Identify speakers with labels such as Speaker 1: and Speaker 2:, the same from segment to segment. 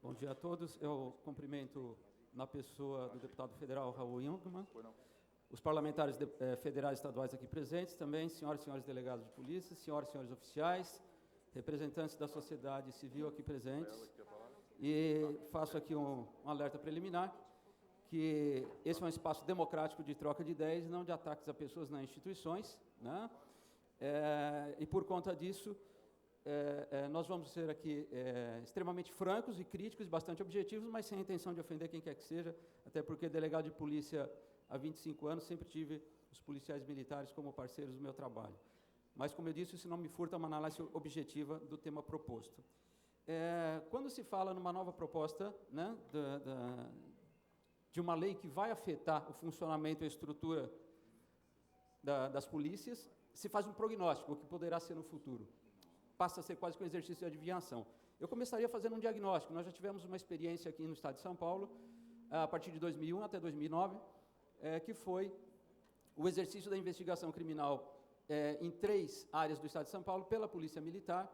Speaker 1: Bom dia a todos. Eu cumprimento na pessoa do deputado federal Raul Jungmann, os parlamentares federais e estaduais aqui presentes também, senhoras e senhores delegados de polícia, senhoras e senhores oficiais, representantes da sociedade civil aqui presentes. E faço aqui um alerta preliminar, que esse é um espaço democrático de troca de ideias, não de ataques a pessoas nem instituições, né? E por conta disso, nós vamos ser aqui extremamente francos e críticos, bastante objetivos, mas sem a intenção de ofender quem quer que seja, até porque delegado de polícia há 25 anos, sempre tive os policiais militares como parceiros do meu trabalho. Mas, como eu disse, isso não me furta uma análise objetiva do tema proposto. Quando se fala numa nova proposta, né, de uma lei que vai afetar o funcionamento e a estrutura das polícias, se faz um prognóstico, o que poderá ser no futuro. Passa a ser quase que um exercício de adivinhação. Eu começaria fazendo um diagnóstico. Nós já tivemos uma experiência aqui no estado de São Paulo, a partir de 2001 até 2009, que foi o exercício da investigação criminal em 3 áreas do estado de São Paulo pela Polícia Militar,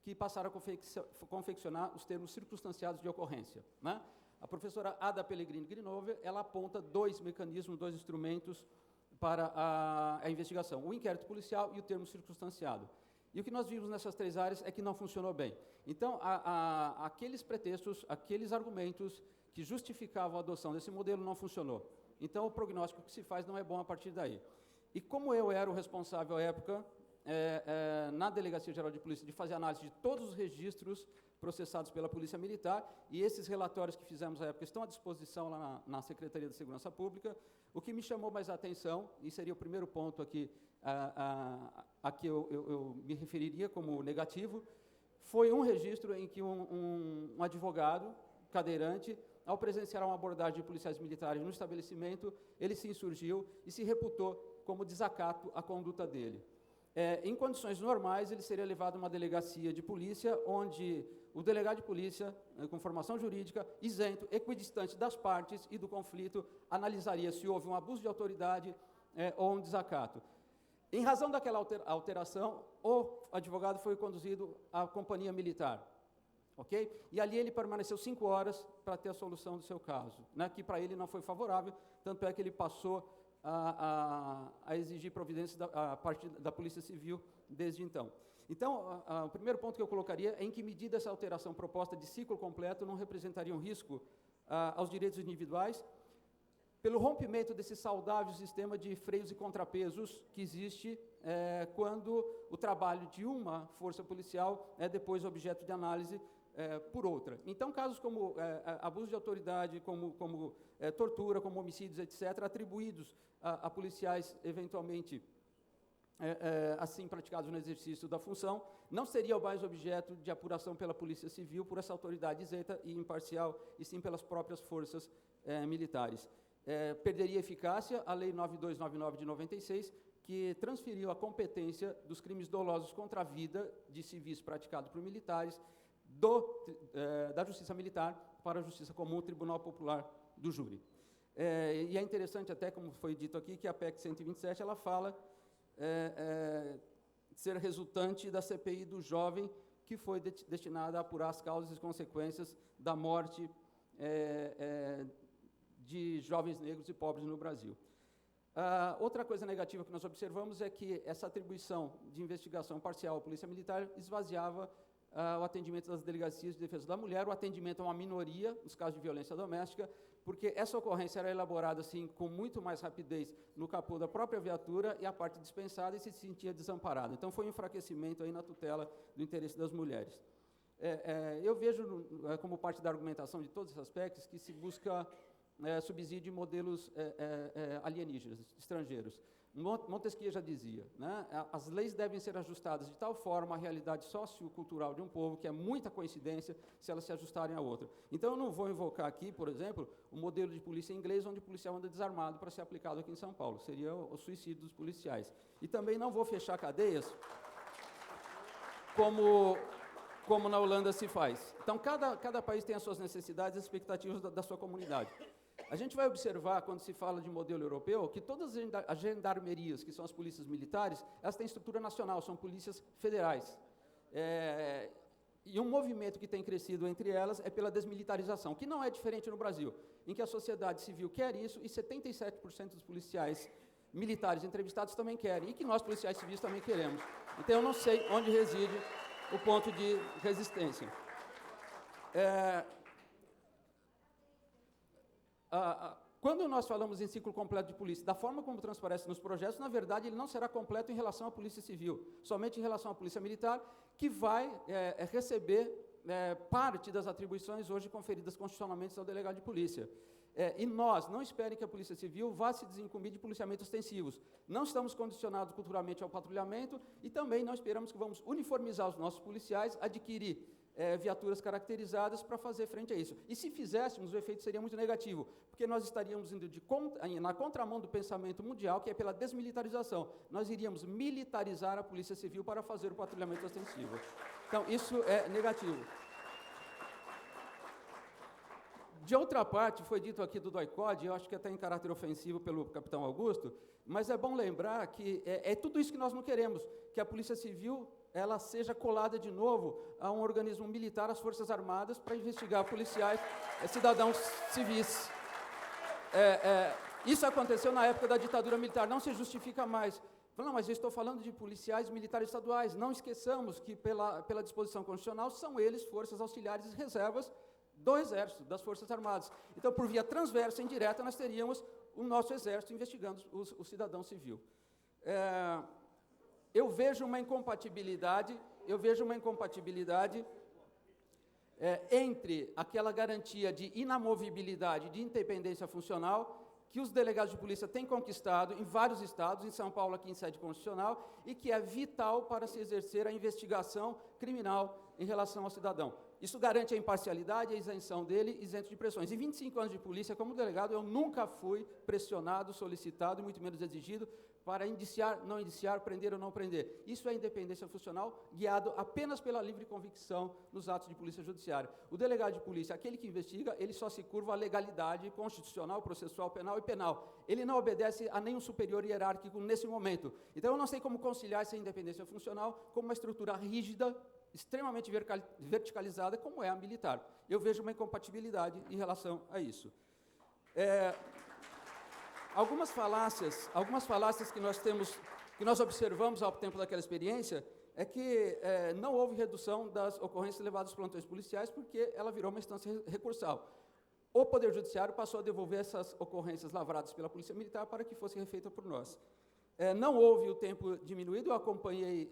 Speaker 1: que passaram a confeccionar os termos circunstanciados de ocorrência, né? A professora Ada Pellegrini Grinover, ela aponta 2 mecanismos, 2 instrumentos para a investigação, o inquérito policial e o termo circunstanciado. E o que nós vimos nessas 3 áreas é que não funcionou bem. Então, aqueles pretextos, aqueles argumentos que justificavam a adoção desse modelo não funcionou. Então, o prognóstico que se faz não é bom a partir daí. E como eu era o responsável à época, na Delegacia Geral de Polícia, de fazer análise de todos os registros processados pela Polícia Militar, e esses relatórios que fizemos à época estão à disposição lá na Secretaria de Segurança Pública, o que me chamou mais a atenção, e seria o primeiro ponto aqui a que eu me referiria como negativo, foi um registro em que um advogado cadeirante, ao presenciar uma abordagem de policiais militares no estabelecimento, ele se insurgiu e se reputou como desacato à conduta dele. Em condições normais, ele seria levado a uma delegacia de polícia, onde o delegado de polícia, com formação jurídica, isento, equidistante das partes e do conflito, analisaria se houve um abuso de autoridade ou um desacato. Em razão daquela alteração, o advogado foi conduzido à companhia militar, ok? E ali ele permaneceu 5 horas para ter a solução do seu caso, né, que para ele não foi favorável, tanto é que ele passou a exigir providências a partir da Polícia Civil desde então. Então, o primeiro ponto que eu colocaria é em que medida essa alteração proposta de ciclo completo não representaria um risco aos direitos individuais, pelo rompimento desse saudável sistema de freios e contrapesos que existe quando o trabalho de uma força policial é depois objeto de análise por outra. Então, casos como abuso de autoridade, como tortura, como homicídios, etc., atribuídos a policiais, eventualmente, assim praticados no exercício da função, não seria mais objeto de apuração pela Polícia Civil, por essa autoridade isenta e imparcial, e sim pelas próprias forças militares. Perderia eficácia a Lei 9299 de 96, que transferiu a competência dos crimes dolosos contra a vida de civis praticados por militares da Justiça Militar para a Justiça Comum, Tribunal Popular do Júri. E é interessante até, como foi dito aqui, que a PEC 127, ela fala ser resultante da CPI do jovem, que foi destinada a apurar as causas e consequências da morte de jovens negros e pobres no Brasil. Outra coisa negativa que nós observamos é que essa atribuição de investigação parcial à Polícia Militar esvaziava o atendimento das delegacias de defesa da mulher, o atendimento a uma minoria, nos casos de violência doméstica, porque essa ocorrência era elaborada assim, com muito mais rapidez no capô da própria viatura e a parte dispensada e se sentia desamparada. Então, foi um enfraquecimento aí na tutela do interesse das mulheres. Eu vejo, como parte da argumentação de todos esses aspectos, que se busca subsídio de modelos alienígenas, estrangeiros. Montesquieu já dizia, né, as leis devem ser ajustadas de tal forma à realidade sociocultural de um povo, que é muita coincidência se elas se ajustarem a outra. Então, eu não vou invocar aqui, por exemplo, o modelo de polícia inglês, onde o policial anda desarmado para ser aplicado aqui em São Paulo. Seria o suicídio dos policiais. E também não vou fechar cadeias como na Holanda se faz. Então, cada país tem as suas necessidades e as expectativas da sua comunidade. A gente vai observar, quando se fala de modelo europeu, que todas as gendarmerias, que são as polícias militares, elas têm estrutura nacional, são polícias federais. E um movimento que tem crescido entre elas é pela desmilitarização, que não é diferente no Brasil, em que a sociedade civil quer isso e 77% dos policiais militares entrevistados também querem, e que nós, policiais civis, também queremos. Então, eu não sei onde reside o ponto de resistência. Quando nós falamos em ciclo completo de polícia, da forma como transparece nos projetos, na verdade, ele não será completo em relação à polícia civil, somente em relação à polícia militar, que vai receber parte das atribuições hoje conferidas constitucionalmente ao delegado de polícia. E nós, não esperem que a Polícia Civil vá se desincumbir de policiamentos ostensivos. Não estamos condicionados culturalmente ao patrulhamento e também não esperamos que vamos uniformizar os nossos policiais, adquirir viaturas caracterizadas para fazer frente a isso. E se fizéssemos, o efeito seria muito negativo, porque nós estaríamos indo na contramão do pensamento mundial, que é pela desmilitarização. Nós iríamos militarizar a Polícia Civil para fazer o patrulhamento ostensivo. Então, isso é negativo. De outra parte, foi dito aqui do DOI-CODE, eu acho que até em caráter ofensivo pelo capitão Augusto, mas é bom lembrar que é tudo isso que nós não queremos, que a Polícia Civil ela seja colada de novo a um organismo militar, as Forças Armadas, para investigar policiais, cidadãos civis. Isso aconteceu na época da ditadura militar, não se justifica mais. Não, mas eu estou falando de policiais militares estaduais. Não esqueçamos que, pela disposição constitucional, são eles forças auxiliares e reservas do Exército, das Forças Armadas. Então, por via transversa, indireta, nós teríamos o nosso Exército investigando o cidadão civil. Eu vejo uma incompatibilidade entre aquela garantia de inamovibilidade, de independência funcional, que os delegados de polícia têm conquistado em vários estados, em São Paulo, aqui em sede constitucional, e que é vital para se exercer a investigação criminal em relação ao cidadão. Isso garante a imparcialidade e a isenção dele, isento de pressões. Em 25 anos de polícia, como delegado, eu nunca fui pressionado, solicitado, e muito menos exigido, para indiciar, não indiciar, prender ou não prender. Isso é independência funcional, guiado apenas pela livre convicção nos atos de polícia judiciária. O delegado de polícia, aquele que investiga, ele só se curva à legalidade constitucional, processual, penal e penal. Ele não obedece a nenhum superior hierárquico nesse momento. Então, eu não sei como conciliar essa independência funcional com uma estrutura rígida, extremamente verticalizada, como é a militar. Eu vejo uma incompatibilidade em relação a isso. Algumas falácias que nós observamos ao tempo daquela experiência, é que não houve redução das ocorrências levadas aos plantões policiais, porque ela virou uma instância recursal. O Poder Judiciário passou a devolver essas ocorrências lavradas pela Polícia Militar para que fosse refeita por nós. Não houve o tempo diminuído, eu acompanhei,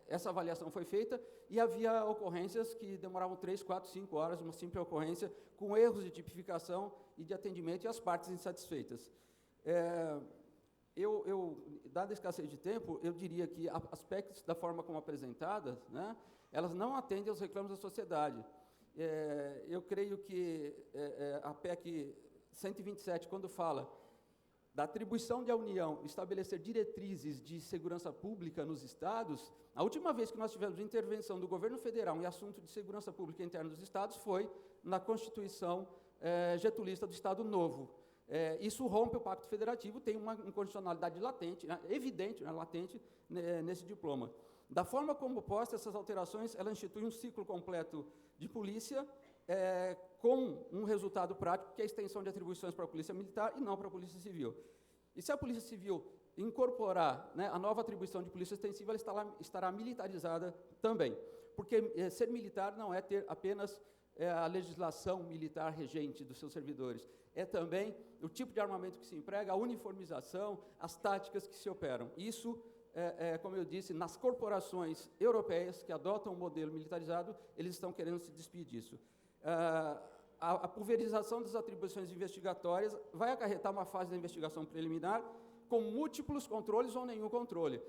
Speaker 1: essa avaliação foi feita, e havia ocorrências que demoravam 3, 4, 5 horas, uma simples ocorrência, com erros de tipificação e de atendimento, e as partes insatisfeitas. Dada a escassez de tempo, eu diria que aspectos da forma como apresentadas, né, elas não atendem aos reclamos da sociedade. Eu creio que a PEC 127, quando fala da atribuição da União estabelecer diretrizes de segurança pública nos estados, a última vez que nós tivemos intervenção do governo federal em assunto de segurança pública interna dos estados foi na Constituição getulista do Estado Novo. Isso rompe o Pacto Federativo, tem uma incondicionalidade latente, evidente, latente, nesse diploma. Da forma como posta, essas alterações, ela institui um ciclo completo de polícia, com um resultado prático, que é a extensão de atribuições para a Polícia Militar e não para a Polícia Civil. E se a Polícia Civil incorporar, né, a nova atribuição de polícia extensiva, ela estará militarizada também. Porque ser militar não é ter apenas a legislação militar regente dos seus servidores, é também o tipo de armamento que se emprega, a uniformização, as táticas que se operam. Isso, como eu disse, nas corporações europeias que adotam o modelo militarizado, eles estão querendo se despedir disso. A pulverização das atribuições investigatórias vai acarretar uma fase da investigação preliminar com múltiplos controles ou nenhum controle.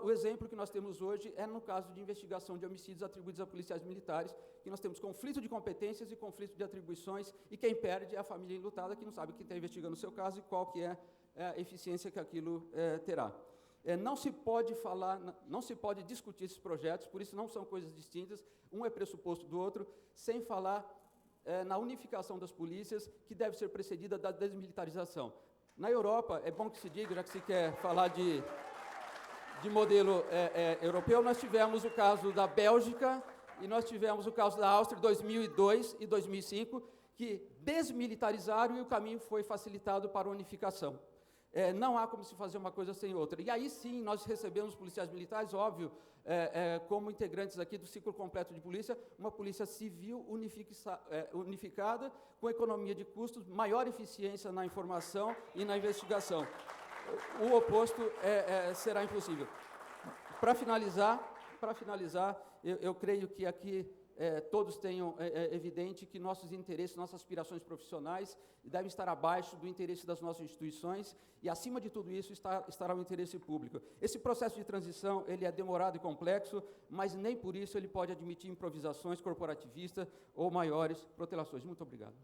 Speaker 1: O exemplo que nós temos hoje é no caso de investigação de homicídios atribuídos a policiais militares, que nós temos conflito de competências e conflito de atribuições, e quem perde é a família enlutada, que não sabe quem está investigando o seu caso e qual que é a eficiência que aquilo terá. Não se pode falar, não se pode discutir esses projetos, por isso não são coisas distintas, um é pressuposto do outro, sem falar na unificação das polícias, que deve ser precedida da desmilitarização. Na Europa, é bom que se diga, já que se quer falar de modelo europeu, nós tivemos o caso da Bélgica E nós tivemos o caso da Áustria, 2002 e 2005, que desmilitarizaram e o caminho foi facilitado para a unificação. Não há como se fazer uma coisa sem outra. E aí sim, nós recebemos policiais militares, óbvio, como integrantes aqui do ciclo completo de polícia, uma polícia civil unificada, com economia de custos, maior eficiência na informação e na investigação. O oposto será impossível. Para finalizar, eu creio que aqui todos tenham evidente que nossos interesses, nossas aspirações profissionais devem estar abaixo do interesse das nossas instituições e, acima de tudo isso, estará o interesse público. Esse processo de transição ele é demorado e complexo, mas nem por isso ele pode admitir improvisações corporativistas ou maiores protelações. Muito obrigado.